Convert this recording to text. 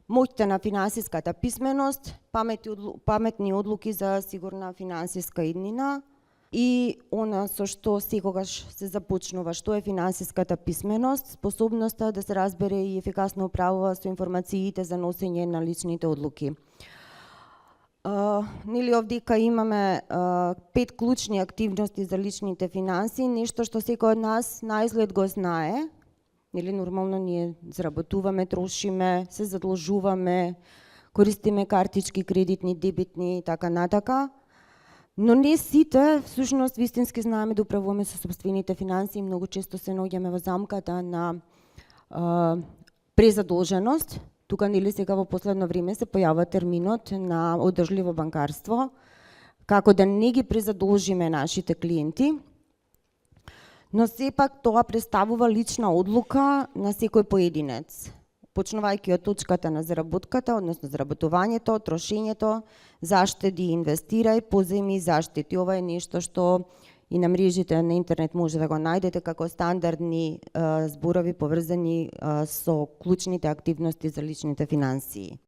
моќта на финансиската писменост, паметни одлуки за сигурна финансиска иднина и она со што секогаш се започнува, што е финансиската писменост, способноста да се разбере и ефикасно управува со информациите за носење на личните одлуки. Нели овдека имаме 5 клучни активности за личните финанси, нешто што секој од нас наизглед го знае. Нели нормално ние заработуваме, трошиме, се задолжуваме, користиме картички, кредитни, дебитни и така натака. Но не сите всушност вистински знаеме да управуваме со сопствените финанси и многу често се наоѓаме во замката на презадолженост. Тука нели сега во последно време се појавува терминот на одржливо банкарство, како да не ги презадолжиме нашите клиенти, но сепак тоа представува лична одлука на секој поединец, почнувајќи од точката на заработката, односно заработувањето, трошењето, заштеди, инвестирај, поземи, заштити. Ова е нешто што и на мрежите на интернет може да го најдете како стандардни зборови поврзани со клучните активности за личните финансии.